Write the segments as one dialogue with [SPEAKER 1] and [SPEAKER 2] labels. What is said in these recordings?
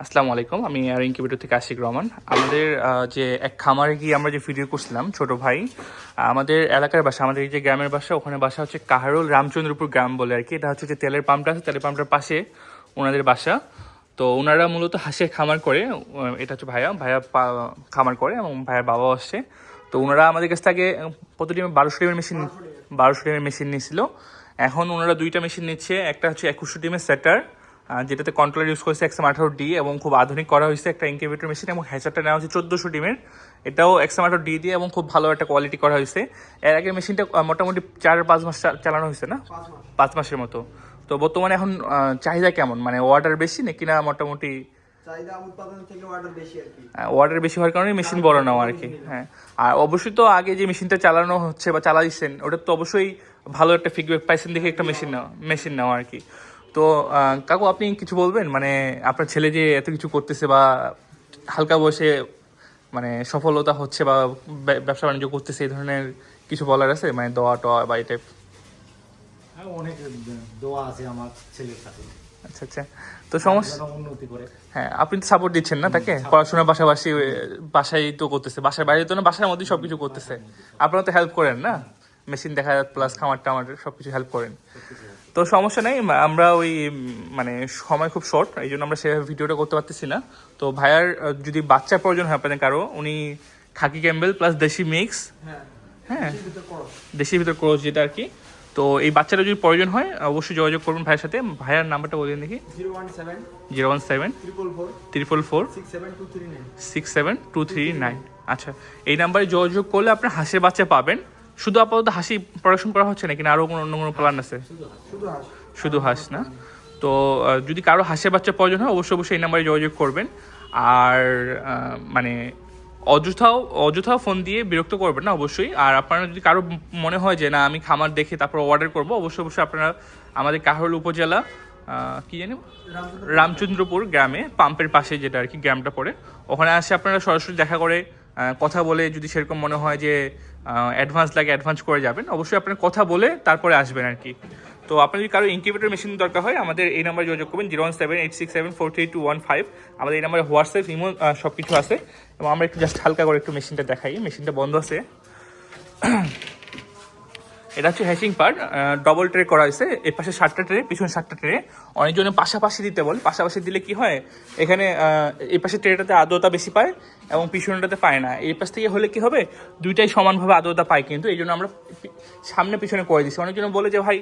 [SPEAKER 1] আসসালামু আলাইকুম, আমি এয়ার ইনকিউবেটর থেকে আশিক রহমান। আমাদের যে এক খামারে গিয়ে আমরা যে ভিডিও করছিলাম, ছোট ভাই আমাদের এলাকার বাসা, আমাদের এই যে গ্রামের বাসা, ওখানে বাসা হচ্ছে কাহারোল রামচন্দ্রপুর গ্রাম বলে আর কি। এটা হচ্ছে যে তেলের পাম্পটা আছে, তেলের পাম্পটার পাশে ওনাদের বাসা। তো ওনারা মূলত হাঁসের খামার করে, এটা হচ্ছে ভাইয়া খামার করে এবং ভাইয়ার বাবাও আসছে। তো ওনারা আমাদের কাছ থেকে প্রতি ডিমে 1200 ডিমের মেশিন নিয়েছিল। এখন ওনারা দুইটা মেশিন নিচ্ছে, একটা হচ্ছে 2100 ডিমের সেটার, যেটাতে কন্ট্রোলার ইউজ করেছে XM18D এবং খুব আধুনিক করা হয়েছে একটা ইনকিউবেটর মেশিন, এবং হ্যাচারটা নেওয়া হচ্ছে 1400 ডিমের, এটাও XM18D দিয়ে এবং খুব ভালো একটা কোয়ালিটি করা হয়েছে। এর আগে মেশিনটা মোটামুটি 4-5 মাস চালানো হয়েছে না, 5 মাসের মতো। তো বর্তমানে এখন চাহিদা কেমন, মানে অর্ডার বেশি নাকি না মোটামুটি? অর্ডার বেশি হওয়ার কারণে মেশিন বড় নেওয়া আর কি। হ্যাঁ, আর অবশ্যই তো আগে যে মেশিনটা চালানো হচ্ছে বা চালাইছেন, ওটা তো অবশ্যই ভালো একটা ফিডব্যাক পাইছেন দেখে একটা মেশিন নেওয়া আর কি। তো কাকু, আপনি কিছু বলবেন, মানে আপনার ছেলে যে এত কিছু করতেছে বা হালকা বয়সে মানে সফলতা হচ্ছে বা ব্যবসা বাণিজ্য করতেছে, এই ধরনের কিছু বলার আছে, মানে দোয়া টোয়া বা এই টাইপ?
[SPEAKER 2] হ্যাঁ, অনেক দোয়া আছে আমার ছেলের সাথে।
[SPEAKER 1] আচ্ছা আচ্ছা, তো সমস্যা
[SPEAKER 2] উন্নতি করে।
[SPEAKER 1] হ্যাঁ, আপনি তো সাপোর্ট দিচ্ছেন না তাকে? পড়াশোনার পাশাপাশি বাসায় তো করতেছে, বাসার বাইরে তো না, বাসার মধ্যেই সবকিছু করতেছে। আপনারা তো হেল্প করেন না, মেশিন দেখা প্লাস খামার টামার সবকিছু হেল্প করেন। তো সমস্যা নেই, আমরা ওই মানে সময় খুব শর্ট, এই জন্য আমরা সেভাবে ভিডিওটা করতে পারতেছি না। তো ভাইয়ার যদি বাচ্চার প্রয়োজন হয় আপনাদের কারো, উনি খাকি ক্যাম্বেল প্লাস দেশি মিক্স, হ্যাঁ দেশির ভিতর ক্রস যেটা আর কি। তো এই বাচ্চাটা যদি প্রয়োজন হয় অবশ্যই যোগাযোগ করবেন ভাইয়ের সাথে। ভাইয়ার নাম্বারটা বলেন দেখি। 017-444-67239। আচ্ছা, এই নাম্বারে যোগাযোগ করলে আপনার হাঁসের বাচ্চা পাবেন। শুধু আপাতত হাসি প্রোডাকশন করা হচ্ছে নাকি না আরও কোনো অন্য কোনো প্ল্যান আছে? শুধু হাঁস না? তো যদি কারো হাঁসের বাচ্চা প্রয়োজন হয় অবশ্যই এই নাম্বারে যোগাযোগ করবেন। আর মানে অযথাও ফোন দিয়ে বিরক্ত করবেন না অবশ্যই। আর আপনারা যদি কারো মনে হয় যে না আমি খামার দেখে তারপর অর্ডার করবো, অবশ্যই আপনারা আমাদের কাহারোল উপজেলা কি জানি রামচন্দ্রপুর গ্রামে পাম্পের পাশে যেটা আর কি গ্রামটা পড়ে, ওখানে আসে আপনারা সরাসরি দেখা করে কথা বলে, যদি সেরকম মনে হয় যে অ্যাডভান্স লাগে অ্যাডভান্স করে যাবেন, অবশ্যই আপনার কথা বলে তারপরে আসবেন আর কি। তো আপনার যদি কারো ইনকিউবেটর মেশিন দরকার হয় আমাদের এই নাম্বারে যোগাযোগ করবেন, 017-867-43215। আমাদের এই নাম্বারে হোয়াটসঅ্যাপ, ইমো সব কিছু আছে। এবং আমরা একটু জাস্ট হালকা করে একটু মেশিনটা দেখাই। মেশিনটা বন্ধ আছে। এটা হচ্ছে হ্যাচিং পার্ট, ডবল ট্রে করা হয়েছে। এর পাশে 7টা ট্রে, পিছনে 7টা ট্রে। অনেকজনে পাশাপাশি দিতে বলে, পাশাপাশি দিলে কি হয়, এখানে এই পাশে ট্রেটাতে আর্দ্রতা বেশি পায় এবং পিছনটাতে পায় না। এই পাশ থেকে হলে কি হবে, দুইটাই সমানভাবে আর্দ্রতা পায়, কিন্তু এই জন্য আমরা সামনে পিছনে করে দিচ্ছি। অনেকজন বলে যে ভাই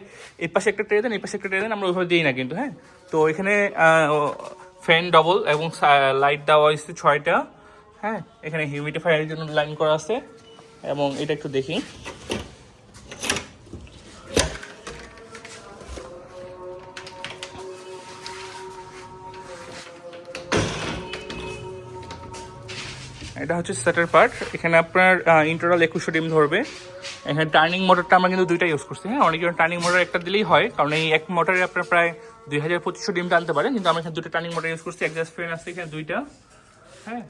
[SPEAKER 1] এই পাশে একটা ট্রে দেন, এই পাশে একটা ট্রে দেন, আমরা ওইভাবে দিই না কিন্তু। হ্যাঁ, তো এখানে ফ্যান ডবল এবং লাইট দেওয়া হয়েছে 6টা। হ্যাঁ, এখানে হিউমিডিফায়ারের জন্য লাইন করা আছে। এবং এটা একটু দেখি, এটা হচ্ছে সেটার পার্ট। এখানে আপনার ইন্টারনাল 2100 ডিম ধরবে। এখানে টার্নিং মোটরটা আমরা কিন্তু দুইটা ইউজ করছি। হ্যাঁ, অনেকজন টার্নিং মোটর একটা দিলেই হয়, কারণ এই এক মোটরে আপনার প্রায় 2500 ডিম টানতে পারে, কিন্তু আমরা এখানে দুটো টার্নিং মোটর ইউজ করছি। এক্সাস্ট ফ্যান আছে এখানে দুইটা। হ্যাঁ,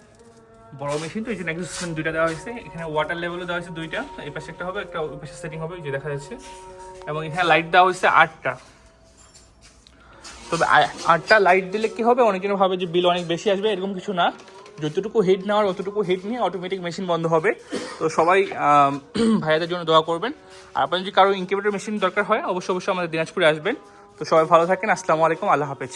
[SPEAKER 1] বড় মেশিন তো এই জন্য এক্সাস্ট ফ্যান দুইটা দেওয়া হয়েছে। এখানে ওয়াটার লেভেলও দেওয়া হয়েছে দুইটা, এই পাশে একটা হবে, একটা ওই পাশে সেটিং হবে, যে দেখা যাচ্ছে। এবং এখানে লাইট দেওয়া হয়েছে 8টা। তবে 8টা লাইট দিলে কি হবে, অনেকজন ভাবে যে বিল অনেক বেশি আসবে, এরকম কিছু না। যতটুকু হিট নেওয়ার অতটুকু হিট নিয়ে অটোমেটিক মেশিন বন্ধ হবে। তো সবাই ভাইয়াদের জন্য দোয়া করবেন। আর আপনার যদি কারো ইনকিউবেটর মেশিন দরকার হয় অবশ্যই আমাদের দিনাজপুরে আসবেন। তো সবাই ভালো থাকেন, আসসালামু আলাইকুম, আল্লাহ হাফেজ।